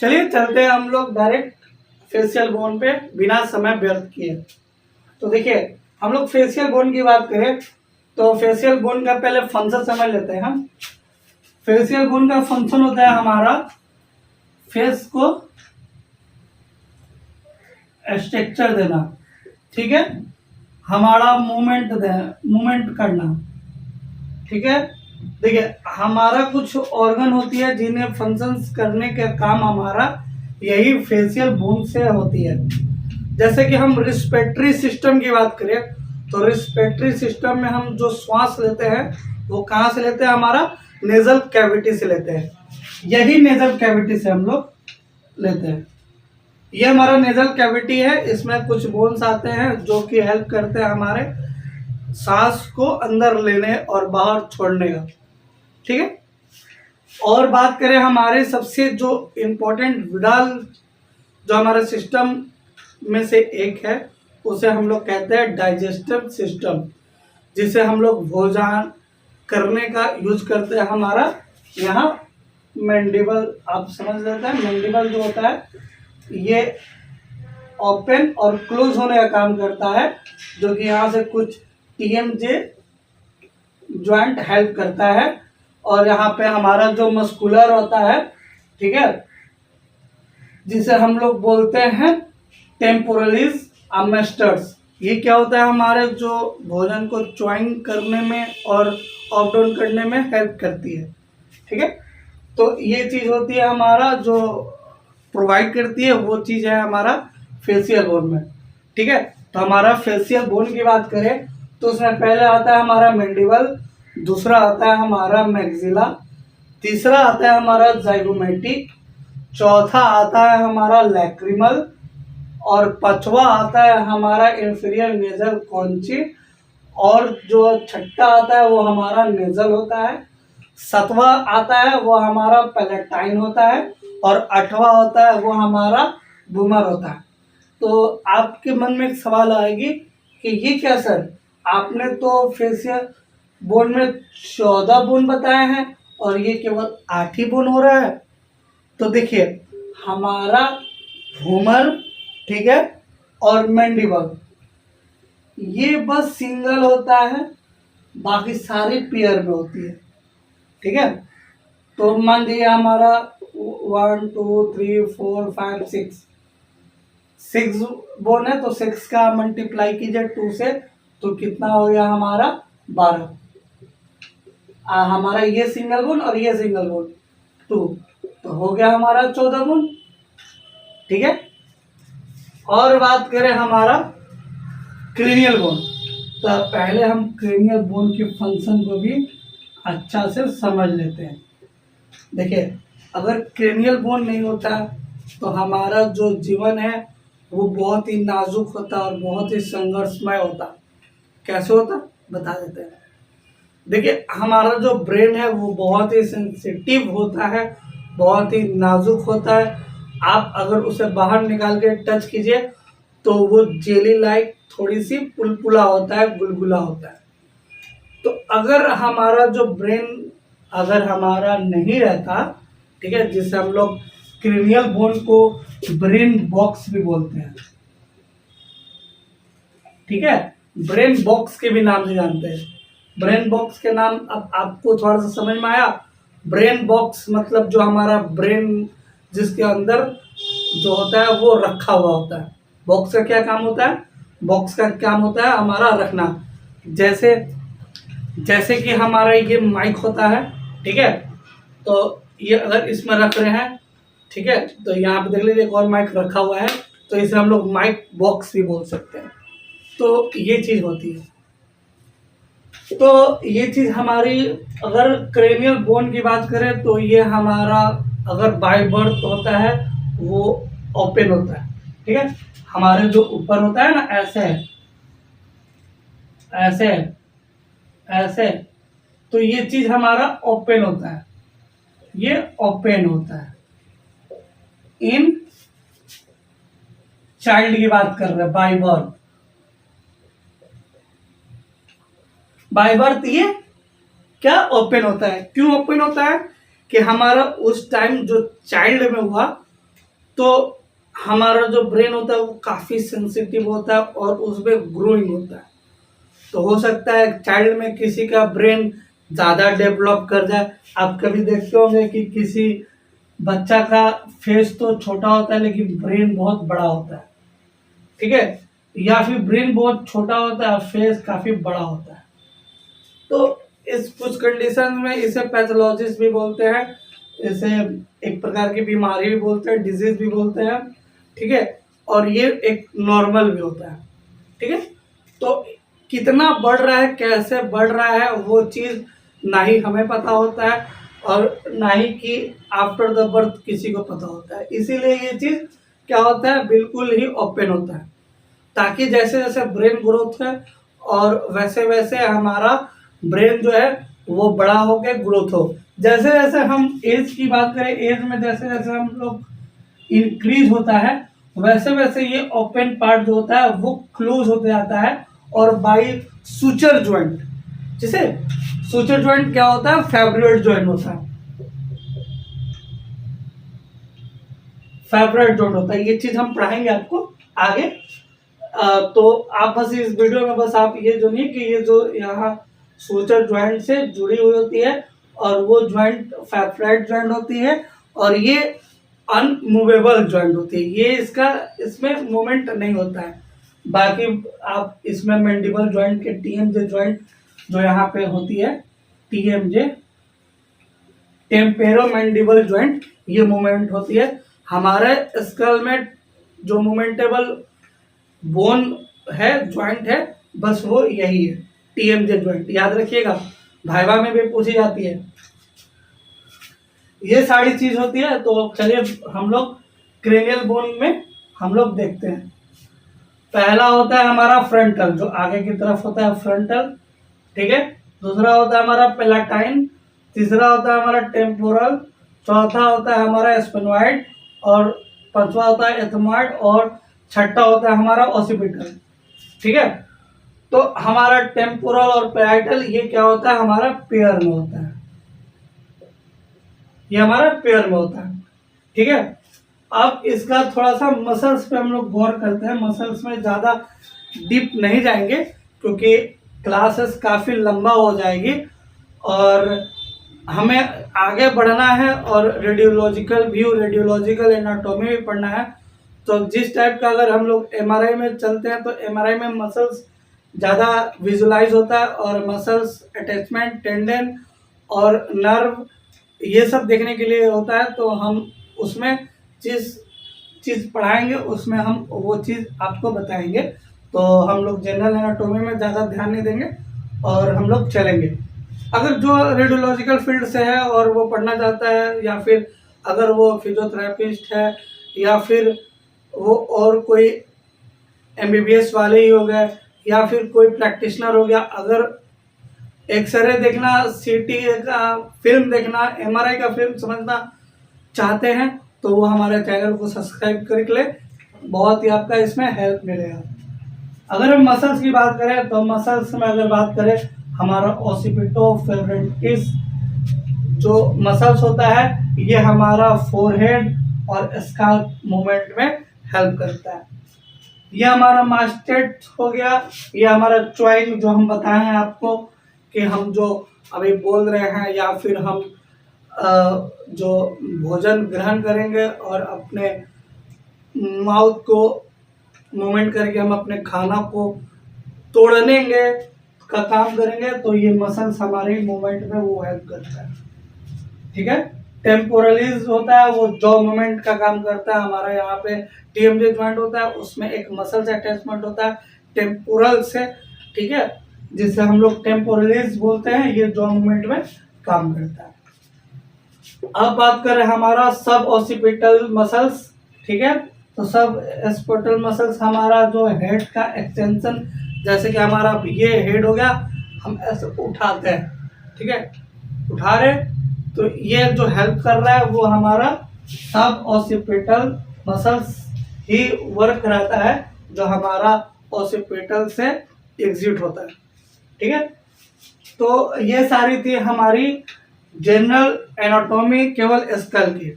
चलिए चलते हैं हम लोग डायरेक्ट फेशियल बोन पे बिना समय व्यर्थ किए। तो देखिए हम लोग फेशियल बोन की बात करें तो फेशियल बोन का पहले फंक्शन समझ लेते हैं हम। फेशियल बोन का फंक्शन होता है हमारा फेस को स्ट्रक्चर देना, ठीक है, हमारा मूवमेंट करना, ठीक है। देखिए हमारा कुछ ऑर्गन होती है जिन्हें फंक्शंस करने का काम हमारा यही फेशियल बोन से होती है। जैसे कि हम रिस्पिरेटरी सिस्टम की बात करें तो रिस्पिरेटरी सिस्टम में हम जो श्वास लेते हैं वो कहाँ से लेते हैं, हमारा नेजल कैविटी से लेते हैं। यही नेजल कैविटी से हम लोग लेते हैं। ये हमारा नेजल कैविटी है, इसमें कुछ बोन्स आते हैं जो कि हेल्प करते हैं हमारे सांस को अंदर लेने और बाहर छोड़ने का, ठीक है। और बात करें हमारे सबसे जो इम्पोर्टेंट विडाल जो हमारे सिस्टम में से एक है उसे हम लोग कहते हैं डाइजेस्टिव सिस्टम, जिसे हम लोग भोजन करने का यूज करते हैं। हमारा यहाँ मैंडिबल आप समझ लेते हैं। मैंडिबल जो होता है ये ओपन और क्लोज होने का काम करता है, जो कि यहाँ से कुछ टीएमजे ज्वाइंट हेल्प करता है। और यहाँ पे हमारा जो मस्कुलर होता है, ठीक है, जिसे हम लोग बोलते हैं टेम्पोरलिस अमेस्टर्स। ये क्या होता है, हमारे जो भोजन को च्वाइंग करने में और अप डाउन करने में हेल्प करती है, ठीक है। तो ये चीज़ होती है हमारा जो प्रोवाइड करती है, वो चीज़ है हमारा फेशियल बोन में, ठीक है। तो हमारा फेशियल बोन की बात करें तो उसमें पहले आता है हमारा मैंडिबल, दूसरा आता है हमारा मैक्सिला, तीसरा आता है हमारा जाइगोमेटिक, चौथा आता है हमारा लैक्रिमल और पांचवा आता है हमारा इंफीरियर नेजल कॉन्ची, और जो छठा आता है वो हमारा नेजल होता है, सातवां आता है वो हमारा पैलेटाइन होता है और आठवां होता है वो हमारा बूमर होता है। तो आपके मन में एक सवाल आएगी कि ये क्या सर, आपने तो फेशियल बोन में 14 बोन बताए हैं और ये केवल 8 ही बोन हो रहा है। तो देखिए हमारा भूमर, ठीक है, और मैंडिबल ये बस सिंगल होता है, बाकी सारी पेयर में होती है, ठीक है। तो मान लीजिए हमारा 1 2 3 4 5 6 बोन है, तो 6 का मल्टीप्लाई कीजिए 2 से, तो कितना हो गया हमारा 12। हमारा ये सिंगल बोन और ये सिंगल बोन 2, तो हो गया हमारा 14 बोन, ठीक है। और बात करें हमारा क्रेनियल बोन, तो पहले हम क्रेनियल बोन के फंक्शन को भी अच्छा से समझ लेते हैं। देखिए अगर क्रेनियल बोन नहीं होता तो हमारा जो जीवन है वो बहुत ही नाजुक होता और बहुत ही संघर्षमय होता। कैसे होता बता देते हैं। देखिए हमारा जो ब्रेन है वो बहुत ही सेंसिटिव होता है, बहुत ही नाजुक होता है। आप अगर उसे बाहर निकाल के टच कीजिए तो वो जेली लाइक थोड़ी सी पुलपुला होता है, गुलगुला होता है। तो अगर हमारा जो ब्रेन अगर हमारा नहीं रहता, ठीक है, जिसे हम लोग क्रेनियल बोन को ब्रेन बॉक्स भी बोलते हैं, ठीक है, ब्रेन बॉक्स के भी नाम से जानते हैं। ब्रेन बॉक्स के नाम अब आपको थोड़ा सा समझ में आया। ब्रेन बॉक्स मतलब जो हमारा ब्रेन जिसके अंदर जो होता है वो रखा हुआ होता है। बॉक्स का क्या काम होता है, बॉक्स का काम होता है हमारा रखना। जैसे कि हमारा ये माइक होता है, ठीक है, तो ये अगर इसमें रख रहे हैं, ठीक है, तो यहाँ पे देख लीजिए एक और माइक रखा हुआ है, तो इसे हम लोग माइक बॉक्स भी बोल सकते हैं। तो ये चीज़ होती है। तो ये चीज़ हमारी अगर क्रेनियल बोन की बात करें तो ये हमारा अगर बाय बर्थ होता है वो ओपन होता है, ठीक है। हमारे जो ऊपर होता है ना, ऐसे है, ऐसे है, ऐसे, तो ये चीज़ हमारा ओपन होता है, ये ओपन होता है। इन चाइल्ड की बात कर रहे हैं, बाय बर्थ। बाय बर्थ ये क्या ओपन होता है। क्यों ओपन होता है कि हमारा उस टाइम जो चाइल्ड में हुआ तो हमारा जो ब्रेन होता है वो काफ़ी सेंसिटिव होता है और उसमें ग्रोइंग होता है। तो हो सकता है चाइल्ड में किसी का ब्रेन ज़्यादा डेवलप कर जाए। आप कभी देखते होंगे कि किसी बच्चा का फेस तो छोटा होता है लेकिन ब्रेन बहुत बड़ा होता है, ठीक है, या फिर ब्रेन बहुत छोटा होता है फेस काफ़ी बड़ा होता है। तो इस कुछ कंडीशन में इसे पैथोलॉजिस्ट भी बोलते हैं, इसे एक प्रकार की बीमारी भी बोलते हैं, डिजीज भी बोलते हैं, ठीक है, और ये एक नॉर्मल भी होता है, ठीक है। तो कितना बढ़ रहा है, कैसे बढ़ रहा है, वो चीज़ ना ही हमें पता होता है और ना ही कि आफ्टर द बर्थ किसी को पता होता है। इसीलिए ये चीज़ क्या होता है, बिल्कुल ही ओपन होता है, ताकि जैसे जैसे ब्रेन ग्रोथ है और वैसे वैसे हमारा ब्रेन जो है वो बड़ा होकर ग्रोथ हो। जैसे जैसे हम एज की बात करें, एज में जैसे जैसे हम लोग इंक्रीज होता है वैसे वैसे ये ओपन पार्ट जो होता है वो क्लोज होते जाता है और बाई सुचर ज्वाइंट, जैसे सुचर ज्वाइंट क्या होता है, फेब्रोइड ज्वाइंट होता है, फेब्रोइड ज्वाइंट होता है। ये चीज हम पढ़ाएंगे आपको आगे। तो आप बस इस वीडियो में बस आप ये जो नहीं कि ये जो यहाँ सूचर ज्वाइंट से जुड़ी हुई होती है और वो ज्वाइंट फेब्रोइड ज्वाइंट होती है और ये अनमूवेबल ज्वाइंट होती है, ये इसका इसमें मूवमेंट नहीं होता है। बाकी आप इसमें मैंडिबल ज्वाइंट के टीएमजे ज्वाइंट जो यहाँ पे होती है, टीएमजे टेम्पेरो मैंडिबल ज्वाइंट, ये मूवमेंट होती है। हमारे स्कल में जो मूवमेंटेबल बोन है, ज्वाइंट है, बस वो यही है, टीएमजे ज्वाइंट, याद रखिएगा, भाइवा में भी पूछी जाती है। ये सारी चीज होती है। तो चलिए हम लोग क्रेनियल बोन में हम लोग देखते हैं। पहला होता है हमारा फ्रंटल, जो आगे की तरफ होता है फ्रंटल, ठीक है। दूसरा होता है हमारा पेलाटाइन, तीसरा होता है हमारा टेम्पोरल, चौथा होता है हमारा स्पेनोइड और पांचवा होता है एथमॉइड और छठा होता है हमारा ऑसिपिटल, ठीक है। तो हमारा टेम्पोरल और पैराइटल ये क्या होता है, हमारा पेयर में होता है, ये हमारा पेयर में होता है, ठीक है। अब इसका थोड़ा सा मसल्स पे हम लोग गौर करते हैं। मसल्स में ज़्यादा डीप नहीं जाएंगे क्योंकि क्लासेस काफ़ी लंबा हो जाएगी और हमें आगे बढ़ना है और रेडियोलॉजिकल व्यू, रेडियोलॉजिकल एनाटॉमी भी पढ़ना है। तो जिस टाइप का अगर हम लोग एमआरआई में चलते हैं तो एमआरआई में मसल्स ज़्यादा विजुलाइज होता है और मसल्स अटैचमेंट, टेंडन और नर्व ये सब देखने के लिए होता है। तो हम उसमें जिस चीज़ पढ़ाएंगे उसमें हम वो चीज़ आपको बताएंगे। तो हम लोग जनरल एनाटॉमी में ज़्यादा ध्यान नहीं देंगे और हम लोग चलेंगे। अगर जो रेडियोलॉजिकल फील्ड से है और वो पढ़ना चाहता है, या फिर अगर वो फिजियोथेरेपिस्ट है, या फिर वो और कोई एमबीबीएस वाले ही हो गए, या फिर कोई प्रैक्टिशनर हो गया, अगर एक्सरे देखना, सीटी का फिल्म देखना, एमआरआई का फिल्म समझना चाहते हैं तो वो हमारे चैनल को सब्सक्राइब कर ले, बहुत ही आपका इसमें हेल्प मिलेगा। अगर हम मसल्स की बात करें तो मसल्स में अगर बात करें, हमारा ओसिपिटोफेरेंटिस जो मसल्स होता है ये हमारा फोरहेड और स्काल्प मूवमेंट में हेल्प करता है। ये हमारा मास्टेट हो गया, ये हमारा च्वाइंग जो हम बताए हैं आपको कि हम जो अभी बोल रहे हैं या फिर हम जो भोजन ग्रहण करेंगे और अपने माउथ को मूवमेंट करके हम अपने खाना को तोड़ने का काम करेंगे, तो ये मसल्स हमारे मूवमेंट में वो हेल्प करता है, ठीक है। टेम्पोरलिस होता है वो जॉ मूवमेंट का काम करता है। हमारा यहाँ पे टीएमजे ज्वाइंट होता है, उसमें एक मसल से अटैचमेंट होता है टेम्पोरल से, ठीक है, जिसे हम लोग टेम्पोरलिस बोलते हैं, ये जॉ मूवमेंट में काम करता है। अब बात करें हमारा सब ऑसिपिटल मसल्स, ठीक है। तो सब ऑसिपिटल मसल्स हमारा जो हेड का एक्सटेंशन, जैसे कि हमारा ये हेड हो गया, हम ऐसे उठाते हैं, ठीक है, उठा रहे, तो ये जो हेल्प कर रहा है वो हमारा सब ऑसिपिटल मसल्स ही वर्क कराता है, जो हमारा ऑसिपिटल से एग्जिट होता है, ठीक है। तो ये सारी थी हमारी जनरल एनाटॉमी केवल स्कल की।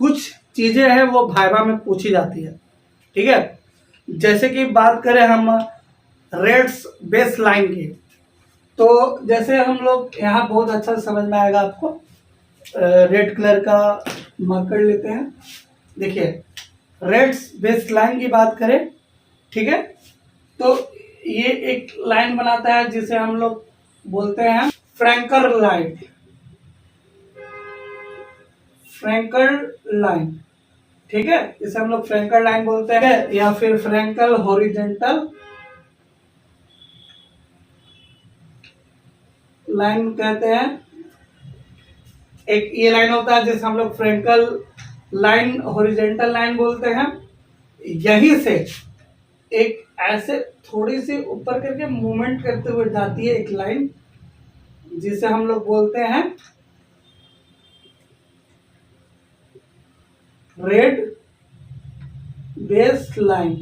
कुछ चीज़ें हैं वो वाइवा में पूछी जाती है, ठीक है। जैसे कि बात करें हम रेड्स बेस लाइन की, तो जैसे हम लोग यहाँ बहुत अच्छा समझ में आएगा आपको। रेड कलर का मार्कर लेते हैं। देखिए, रेड्स बेस लाइन की बात करें, ठीक है, तो ये एक लाइन बनाता है जिसे हम लोग बोलते हैं फ्रैंकल लाइन। फ्रैंकल लाइन, ठीक है, इसे हम लोग फ्रैंकल लाइन बोलते हैं, या फिर फ्रैंकल हॉरिजेंटल लाइन कहते हैं। एक ये लाइन होता है जिसे हम लोग फ्रैंकल लाइन, हॉरिजेंटल लाइन बोलते हैं। यहीं से एक ऐसे थोड़ी सी ऊपर करके मूवमेंट करते हुए जाती है एक लाइन, जिसे हम लोग बोलते हैं रेड बेस लाइन,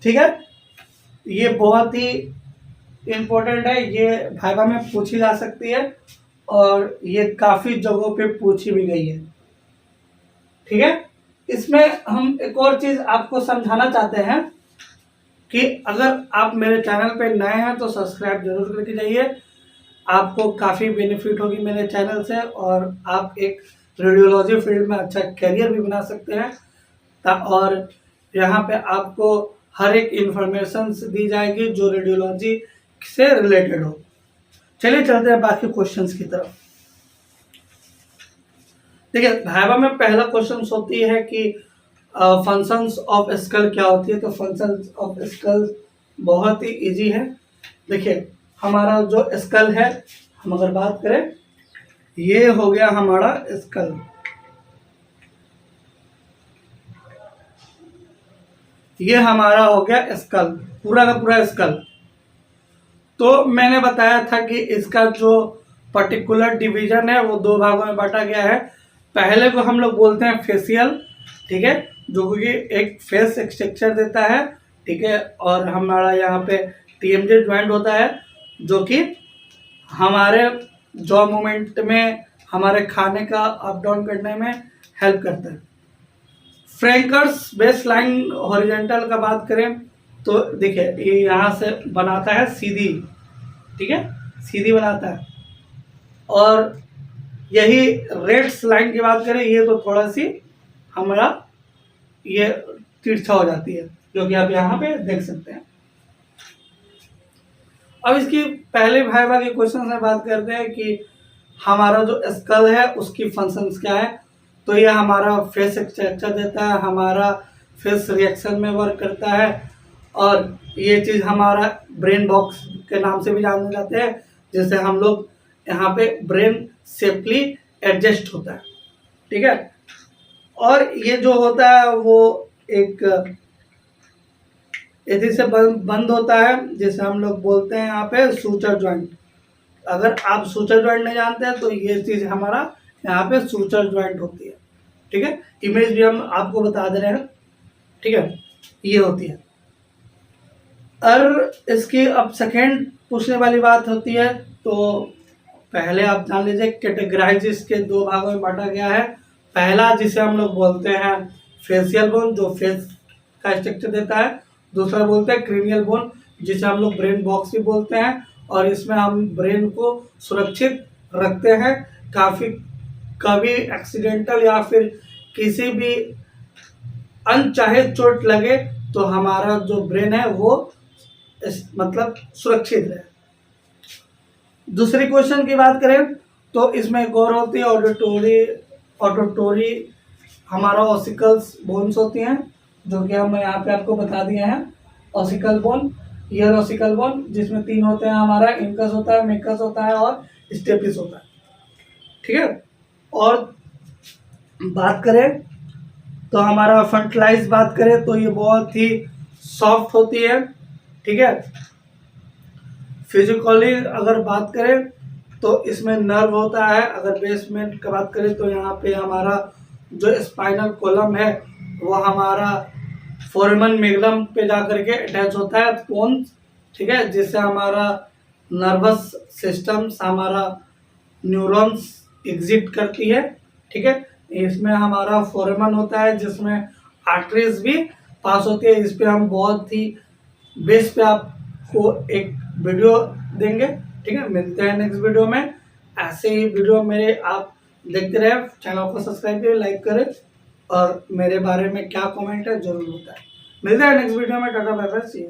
ठीक है। ये बहुत ही इम्पोर्टेंट है, ये वाइवा में पूछी जा सकती है और ये काफ़ी जगहों पे पूछी भी गई है, ठीक है। इसमें हम एक और चीज़ आपको समझाना चाहते हैं कि अगर आप मेरे चैनल पे नए हैं तो सब्सक्राइब जरूर करके जाइए। आपको काफ़ी बेनिफिट होगी मेरे चैनल से और आप एक रेडियोलॉजी फील्ड में अच्छा करियर भी बना सकते हैं। और यहाँ पे आपको हर एक इंफॉर्मेशन दी जाएगी जो रेडियोलॉजी से रिलेटेड हो। चलिए चलते हैं बाकी क्वेश्चंस की तरफ। देखिए, वाइवा में पहला क्वेश्चन होती है कि फंक्शंस ऑफ स्कल क्या होती है। तो फंक्शंस ऑफ स्कल बहुत ही इजी है। देखिए, हमारा जो स्कल है, हम अगर बात करें, ये हो गया हमारा स्कल। ये हमारा हो गया स्कल, पूरा का पूरा स्कल। तो मैंने बताया था कि इसका जो पर्टिकुलर डिवीजन है वो दो भागों में बांटा गया है। पहले को हम लोग बोलते हैं फेशियल, ठीक है, जो कि एक फेस स्ट्रक्चर देता है, ठीक है। और हमारा यहाँ पे टीएमजे ज्वाइंट होता है जो कि हमारे जॉ मूवमेंट में, हमारे खाने का अप डाउन करने में हेल्प करता है। फ्रैंकल्स बेस लाइन हॉरिजेंटल का बात करें तो देखिए, ये यहाँ से बनाता है सीधी, ठीक है, सीधी बनाता है। और यही रेड्स लाइन की बात करें, ये तो थोड़ा सी हमारा ये तिरछा हो जाती है, जो कि आप यहाँ पे देख सकते हैं। अब इसकी पहले वाइवा के क्वेश्चन से बात करते हैं कि हमारा जो स्कल है उसकी फंक्शंस क्या है। तो ये हमारा फेस स्ट्रक्चर देता है, हमारा फेस रिएक्शन में वर्क करता है, और ये चीज़ हमारा ब्रेन बॉक्स के नाम से भी जाने जाते हैं, जिससे हम लोग यहाँ पे ब्रेन सेफली एडजस्ट होता है, ठीक है। और ये जो होता है वो एक इसी से बंद होता है, जिसे हम लोग बोलते हैं यहाँ पे सूचर ज्वाइंट। अगर आप सूचर ज्वाइंट नहीं जानते हैं तो ये चीज़ हमारा यहाँ पे सूचर ज्वाइंट होती है, ठीक है। इमेज भी हम आपको बता दे रहे हैं, ठीक है, ये होती है। और इसकी अब सेकेंड पूछने वाली बात होती है, तो पहले आप जान लीजिए कैटेगराइज इसके दो भागों में बांटा गया है। पहला जिसे हम लोग बोलते हैं फेशियल बोन, जो फेस का स्ट्रक्चर देता है। दूसरा बोलते हैं क्रेनियल बोन, जिसे हम लोग ब्रेन बॉक्स भी बोलते हैं, और इसमें हम ब्रेन को सुरक्षित रखते हैं। काफ़ी कभी एक्सीडेंटल या फिर किसी भी अनचाहे चोट लगे तो हमारा जो ब्रेन है वो मतलब सुरक्षित रहे। दूसरी क्वेश्चन की बात करें तो इसमें एक और होती है ऑडिटोरी हमारा ऑसिकल्स बोन्स होती हैं, जो कि हम यहाँ पे आपको बता दिए हैं। Ossicle bone, year ossicle bone, जिसमें तीन होते हैं, हमारा इंकस होता है, मेकस होता है और स्टेपिस होता है, ठीक है। और बात करें तो हमारा फंटलाइज बात करें तो ये बहुत ही सॉफ्ट होती है, ठीक है। फिजिकली अगर बात करें तो इसमें नर्व होता है। अगर बेसमेंट की बात करें तो यहाँ पे हमारा जो स्पाइनल कॉलम है वो हमारा फोरमन मेगलम पे जा करके अटैच होता है, पोन्स, ठीक है, जिससे हमारा नर्वस सिस्टम, हमारा न्यूरॉन्स एग्जिट करती है, ठीक है। इसमें हमारा फोरेमन होता है जिसमें आर्टरीज भी पास होती है। इस पे हम बहुत ही बेस पे आपको एक वीडियो देंगे। ठीक है, मिलते हैं नेक्स्ट वीडियो में। ऐसे ही वीडियो मेरे आप देखते रहे, चैनल को सब्सक्राइब करें, लाइक करें और मेरे बारे में क्या कमेंट है जरूर बताएं। मिलते हैं नेक्स्ट वीडियो में। Tata bye bye, see you.